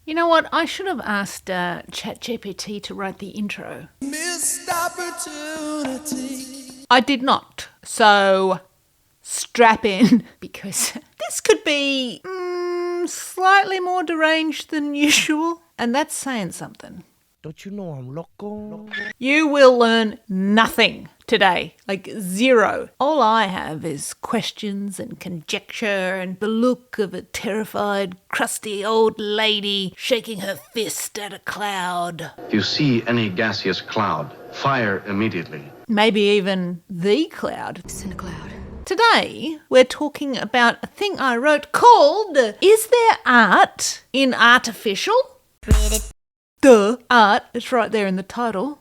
You know what? I should have asked ChatGPT to write the intro. Missed opportunity. I did not. So strap in, because this could be slightly more deranged than usual. And that's saying something. Don't you know I'm loco? You will learn nothing today, like zero. All I have is questions and conjecture and the look of a terrified, crusty old lady shaking her fist at a cloud. If you see any gaseous cloud, fire immediately. Maybe even the cloud. It's in a cloud. Today, we're talking about a thing I wrote called Is There Art in Artificial? Duh. Art, it's right there in the title.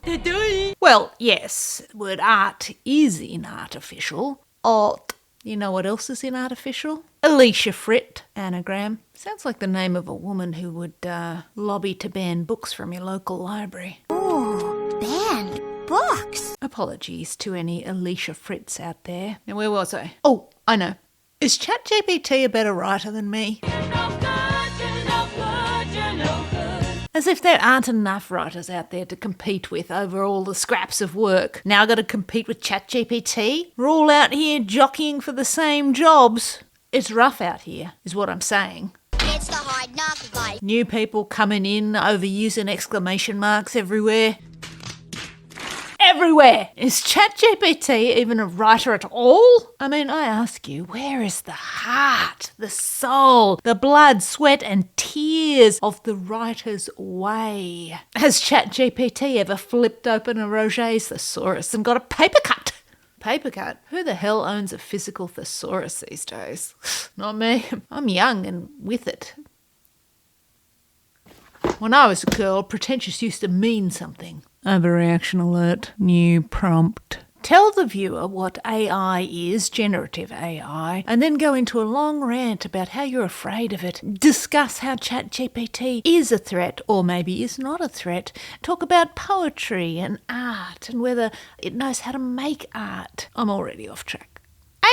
Well, yes, the word art is in artificial. Art. You know what else is in artificial? Alicia Fritt, anagram. Sounds like the name of a woman who would lobby to ban books from your local library. Oh, banned books. Apologies to any Alicia Fritts out there. Now, where was I? Oh, I know. Is ChatGPT a better writer than me? As if there aren't enough writers out there to compete with over all the scraps of work. Now I've got to compete with ChatGPT? We're all out here jockeying for the same jobs. It's rough out here, is what I'm saying. It's the hard knock life. New people coming in, overusing exclamation marks everywhere. Everywhere! Is ChatGPT even a writer at all? I mean, I ask you, where is the heart, the soul, the blood, sweat and tears of the writer's way? Has ChatGPT ever flipped open a Roget's thesaurus and got a paper cut? Paper cut? Who the hell owns a physical thesaurus these days? Not me. I'm young and with it. When I was a girl, pretentious used to mean something. Overreaction alert. New prompt. Tell the viewer what AI is, generative AI, and then go into a long rant about how you're afraid of it. Discuss how ChatGPT is a threat or maybe is not a threat. Talk about poetry and art and whether it knows how to make art. I'm already off track.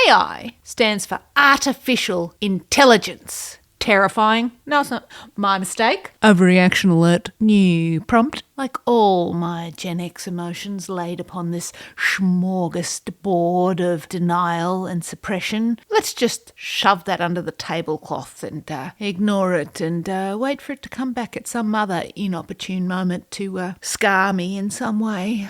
AI stands for artificial intelligence. Terrifying. No, it's not. My mistake. Overreaction alert. New prompt. Like all my Gen X emotions laid upon this smorgasbord of denial and suppression, let's just shove that under the tablecloth and ignore it and wait for it to come back at some other inopportune moment to scar me in some way.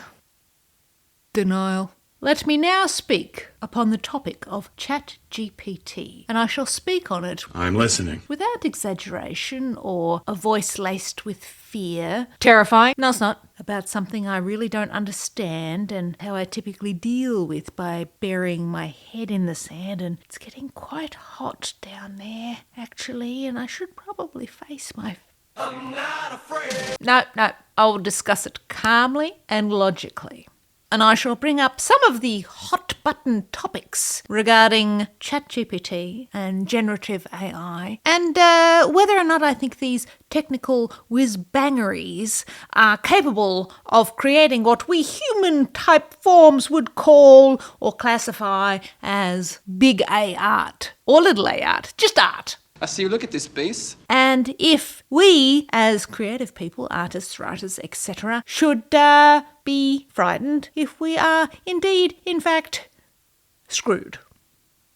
Denial. Let me now speak upon the topic of ChatGPT, and I shall speak on it I'm listening. without exaggeration or a voice laced with fear. Terrifying? No, it's not. About something I really don't understand and how I typically deal with by burying my head in the sand, and it's getting quite hot down there, actually, and I should probably face my... I'm not afraid. No, I will discuss it calmly and logically. And I shall bring up some of the hot-button topics regarding ChatGPT and generative AI, and whether or not I think these technical whiz-bangeries are capable of creating what we human-type forms would call or classify as big A art, or little a art, just art. I see you look at this space. And if we, as creative people, artists, writers, etc., should be frightened if we are indeed, in fact, screwed.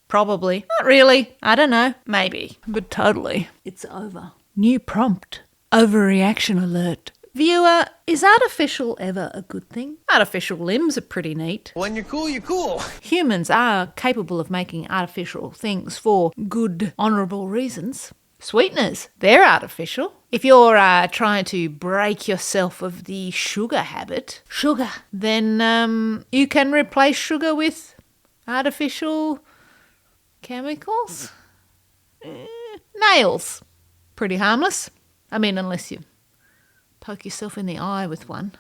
Probably. Not really. I don't know. Maybe. But totally. It's over. New prompt. Overreaction alert. Viewer, is artificial ever a good thing? Artificial limbs are pretty neat. When you're cool, you're cool. Humans are capable of making artificial things for good, honourable reasons. Sweeteners, they're artificial. If you're trying to break yourself of the sugar habit, then you can replace sugar with artificial chemicals. Nails, pretty harmless. I mean, unless you poke yourself in the eye with one.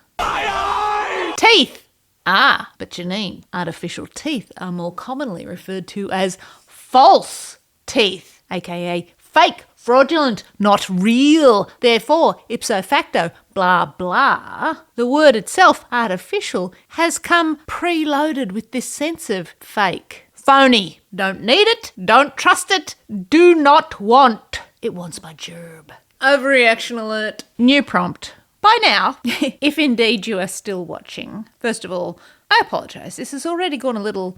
Teeth! But Janeen, artificial teeth are more commonly referred to as false teeth, aka fake, fraudulent, not real. Therefore, ipso facto, blah blah. The word itself, artificial, has come preloaded with this sense of fake. Phony. Don't need it, don't trust it, do not want. It wants my gerb. Overreaction alert. New prompt. By now, if indeed you are still watching, first of all, I apologise. This has already gone a little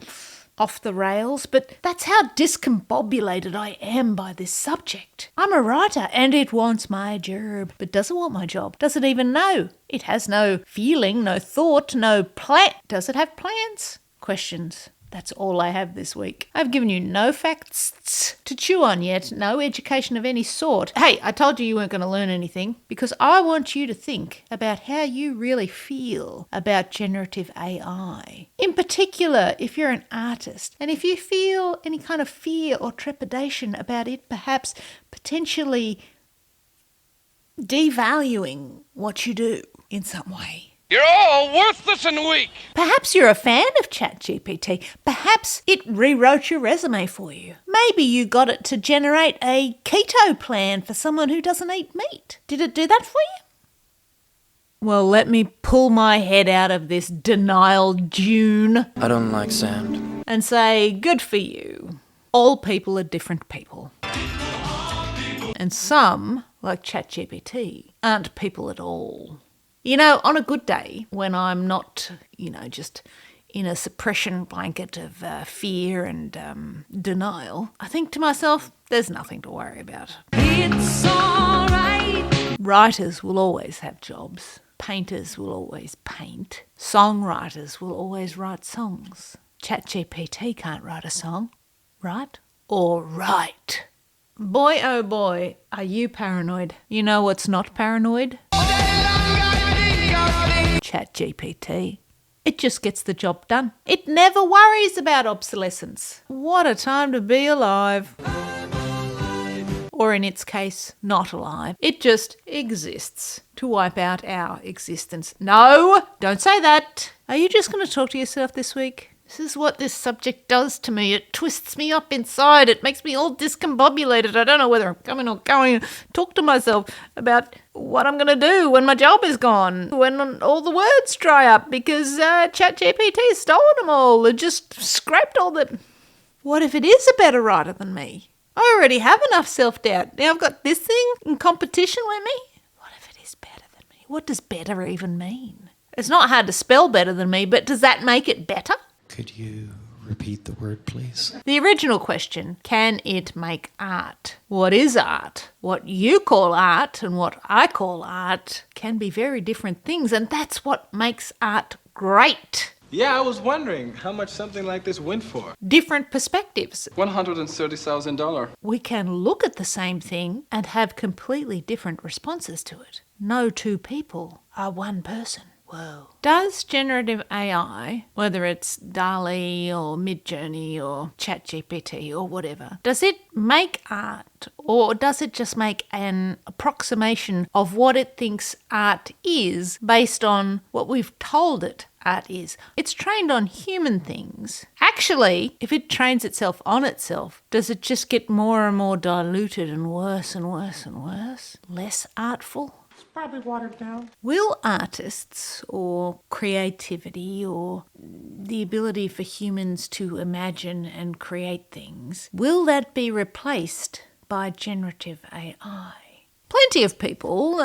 off the rails, but that's how discombobulated I am by this subject. I'm a writer and it wants my job. But does it want my job? Does it even know? It has no feeling, no thought, no plan. Does it have plans? Questions. That's all I have this week. I've given you no facts to chew on yet, no education of any sort. Hey, I told you weren't going to learn anything because I want you to think about how you really feel about generative AI. In particular, if you're an artist and if you feel any kind of fear or trepidation about it, perhaps potentially devaluing what you do in some way. You're all worthless and weak. Perhaps you're a fan of ChatGPT. Perhaps it rewrote your resume for you. Maybe you got it to generate a keto plan for someone who doesn't eat meat. Did it do that for you? Well, let me pull my head out of this denial dune. I don't like sand. And say, good for you. All people are different people. And some, like ChatGPT, aren't people at all. You know, on a good day, when I'm not, just in a suppression blanket of fear and denial, I think to myself, there's nothing to worry about. It's all right. Writers will always have jobs. Painters will always paint. Songwriters will always write songs. ChatGPT can't write a song, right? Or write. Boy, oh boy, are you paranoid. You know what's not paranoid? ChatGPT. It just gets the job done. It never worries about obsolescence. What a time to be alive. Or in its case, not alive. It just exists to wipe out our existence. No, don't say that. Are you just going to talk to yourself this week? This is what this subject does to me. It twists me up inside. It makes me all discombobulated. I don't know whether I'm coming or going. Talk to myself about what I'm going to do when my job is gone, when all the words dry up because ChatGPT has stolen them all. It just scraped all the... What if it is a better writer than me? I already have enough self-doubt. Now I've got this thing in competition with me. What if it is better than me? What does better even mean? It's not hard to spell better than me, but does that make it better? Could you repeat the word, please? The original question, can it make art? What is art? What you call art and what I call art can be very different things, and that's what makes art great. Yeah, I was wondering how much something like this went for. Different perspectives. $130,000. We can look at the same thing and have completely different responses to it. No two people are one person. Whoa. Does generative AI, whether it's DALL-E or Midjourney or ChatGPT or whatever, does it make art or does it just make an approximation of what it thinks art is based on what we've told it art is? It's trained on human things. Actually, if it trains itself on itself, does it just get more and more diluted and worse and worse and worse? Less artful? Probably watered down. Will artists or creativity or the ability for humans to imagine and create things, will that be replaced by generative AI? Plenty of people,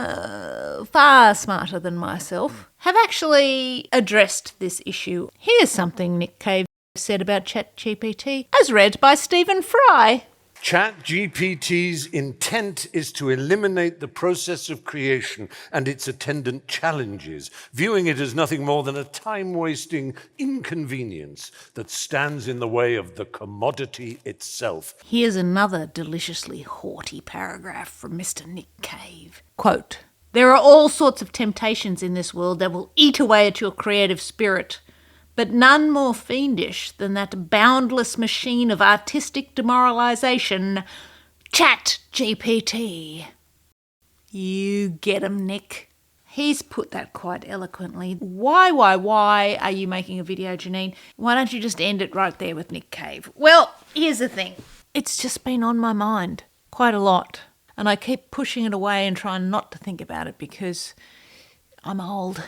far smarter than myself, have actually addressed this issue. Here's something Nick Cave said about ChatGPT, as read by Stephen Fry. ChatGPT's intent is to eliminate the process of creation and its attendant challenges, viewing it as nothing more than a time-wasting inconvenience that stands in the way of the commodity itself. Here's another deliciously haughty paragraph from Mr. Nick Cave. Quote, "There are all sorts of temptations in this world that will eat away at your creative spirit, but none more fiendish than that boundless machine of artistic demoralisation, ChatGPT." You get him, Nick. He's put that quite eloquently. Why are you making a video, Janeen? Why don't you just end it right there with Nick Cave? Well, here's the thing. It's just been on my mind quite a lot, and I keep pushing it away and trying not to think about it because I'm old.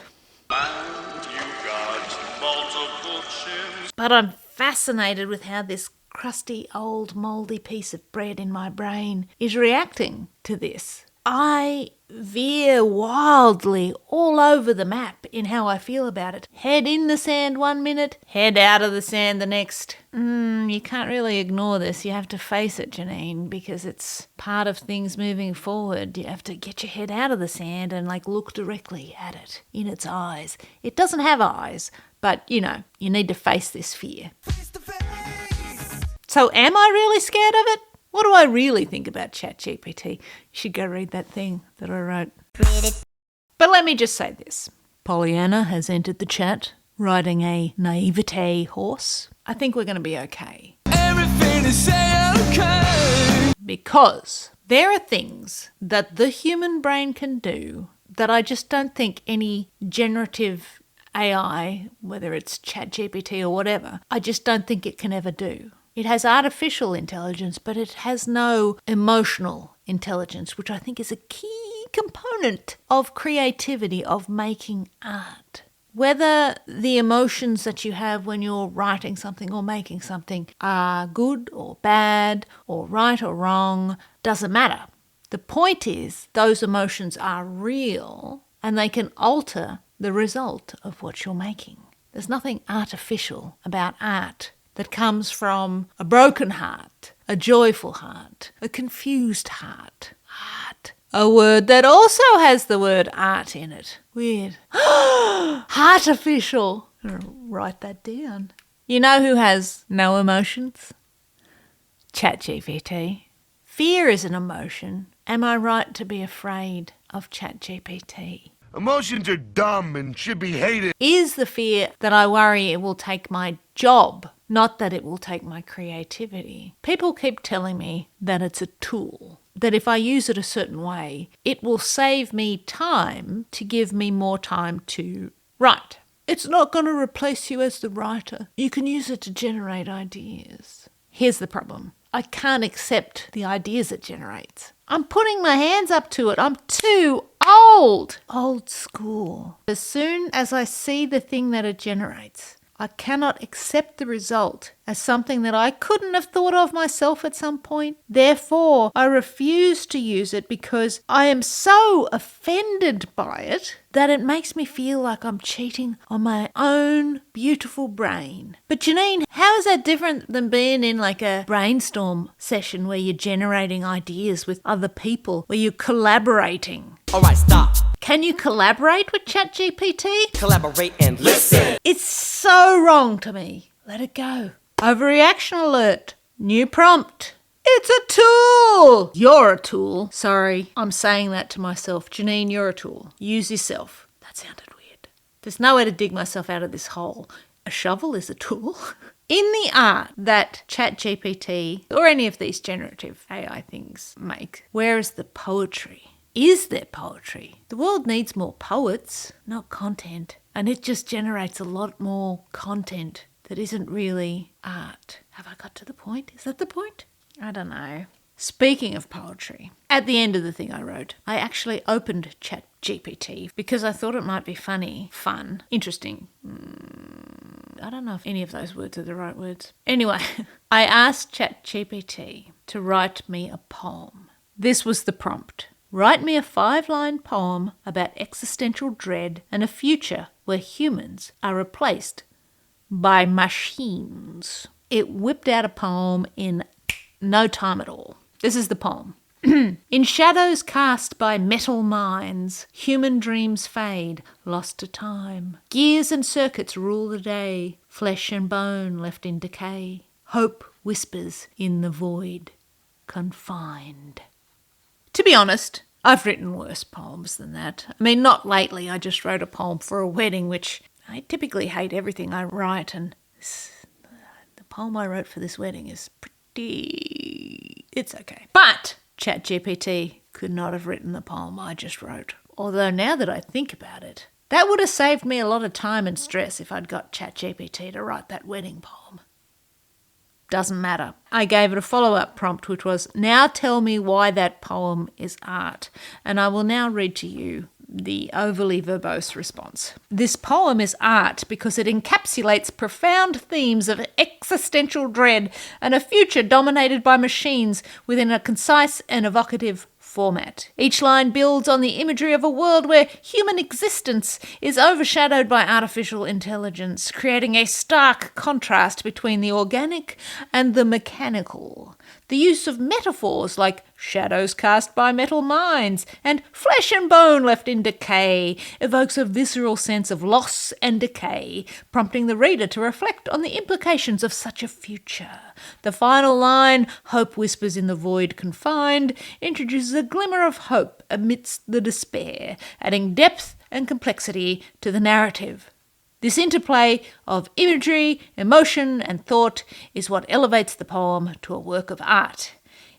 But I'm fascinated with how this crusty, old, mouldy piece of bread in my brain is reacting to this. I veer wildly all over the map in how I feel about it. Head in the sand 1 minute, head out of the sand the next. You can't really ignore this. You have to face it, Janeen, because it's part of things moving forward. You have to get your head out of the sand and look directly at it in its eyes. It doesn't have eyes, but you need to face this fear. So am I really scared of it? What do I really think about ChatGPT? You should go read that thing that I wrote. But let me just say this. Pollyanna has entered the chat riding a naivete horse. I think we're going to be okay. Everything is okay. Because there are things that the human brain can do that I just don't think any generative AI, whether it's ChatGPT or whatever, I just don't think it can ever do. It has artificial intelligence, but it has no emotional intelligence, which I think is a key component of creativity, of making art. Whether the emotions that you have when you're writing something or making something are good or bad or right or wrong doesn't matter. The point is those emotions are real and they can alter the result of what you're making. There's nothing artificial about art that comes from a broken heart, a joyful heart, a confused heart. Art. A word that also has the word art in it. Weird. Artificial. I'm gonna write that down. You know who has no emotions? ChatGPT. Fear is an emotion. Am I right to be afraid of ChatGPT? Emotions are dumb and should be hated. Is the fear that I worry it will take my job, not that it will take my creativity? People keep telling me that it's a tool, that if I use it a certain way, it will save me time to give me more time to write. It's not going to replace you as the writer. You can use it to generate ideas. Here's the problem. I can't accept the ideas it generates. I'm putting my hands up to it. I'm too old. Old school. As soon as I see the thing that it generates, I cannot accept the result as something that I couldn't have thought of myself at some point. Therefore, I refuse to use it because I am so offended by it that it makes me feel like I'm cheating on my own beautiful brain. But Janeen, how is that different than being in a brainstorm session where you're generating ideas with other people, where you're collaborating? All right, stop. Can you collaborate with ChatGPT? Collaborate and listen. It's so wrong to me. Let it go. Overreaction alert. New prompt. It's a tool. You're a tool. Sorry, I'm saying that to myself. Janeen, you're a tool. Use yourself. That sounded weird. There's nowhere to dig myself out of this hole. A shovel is a tool. In the art that ChatGPT or any of these generative AI things make, where is the poetry? Is there poetry? The world needs more poets, not content. And it just generates a lot more content that isn't really art. Have I got to the point? Is that the point? I don't know. Speaking of poetry, at the end of the thing I wrote, I actually opened ChatGPT because I thought it might be funny, fun, interesting. I don't know if any of those words are the right words. Anyway, I asked ChatGPT to write me a poem. This was the prompt. Write me a 5-line poem about existential dread and a future where humans are replaced by machines. It whipped out a poem in no time at all. This is the poem. In shadows cast by metal minds, human dreams fade, lost to time. Gears and circuits rule the day, flesh and bone left in decay. Hope whispers in the void, confined. To be honest, I've written worse poems than that. I mean, not lately. I just wrote a poem for a wedding, which I typically hate everything I write, and the poem I wrote for this wedding is pretty... It's okay. But ChatGPT could not have written the poem I just wrote. Although now that I think about it, that would have saved me a lot of time and stress if I'd got ChatGPT to write that wedding poem. Doesn't matter. I gave it a follow-up prompt, which was, now tell me why that poem is art. And I will now read to you the overly verbose response. This poem is art because it encapsulates profound themes of existential dread and a future dominated by machines within a concise and evocative format. Each line builds on the imagery of a world where human existence is overshadowed by artificial intelligence, creating a stark contrast between the organic and the mechanical. The use of metaphors like shadows cast by metal minds and flesh and bone left in decay evokes a visceral sense of loss and decay, prompting the reader to reflect on the implications of such a future. The final line, "Hope whispers in the void confined," introduces a glimmer of hope amidst the despair, adding depth and complexity to the narrative. This interplay of imagery, emotion, and thought is what elevates the poem to a work of art,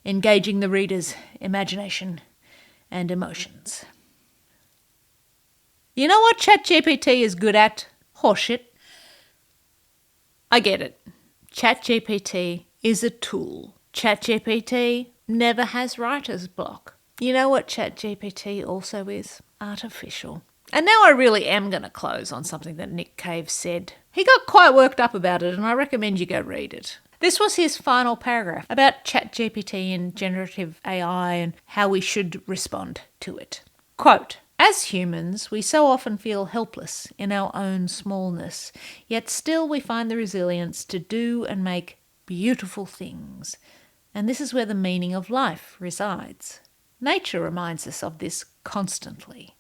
engaging the reader's imagination and emotions. You know what ChatGPT is good at? Horseshit. I get it. ChatGPT is a tool. ChatGPT never has writer's block. You know what ChatGPT also is? Artificial. And now I really am going to close on something that Nick Cave said. He got quite worked up about it, and I recommend you go read it. This was his final paragraph about ChatGPT and generative AI and how we should respond to it. Quote, "As humans, we so often feel helpless in our own smallness, yet still we find the resilience to do and make beautiful things. And this is where the meaning of life resides. Nature reminds us of this constantly.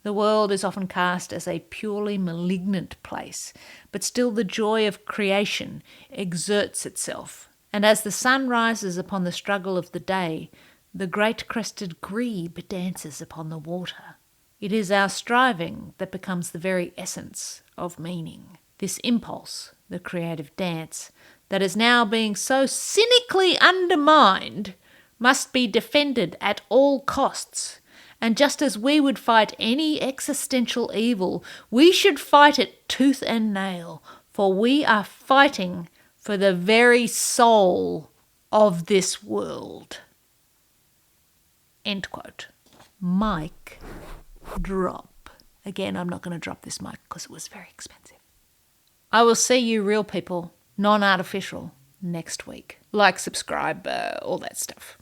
The world is often cast as a purely malignant place, but still the joy of creation exerts itself. And as the sun rises upon the struggle of the day, the great crested grebe dances upon the water. It is our striving that becomes the very essence of meaning. This impulse, the creative dance, that is now being so cynically undermined, must be defended at all costs. And just as we would fight any existential evil, we should fight it tooth and nail, for we are fighting for the very soul of this world." End quote. Mic drop. Again, I'm not going to drop this mic because it was very expensive. I will see you real people, non-artificial, next week. Like, subscribe, all that stuff.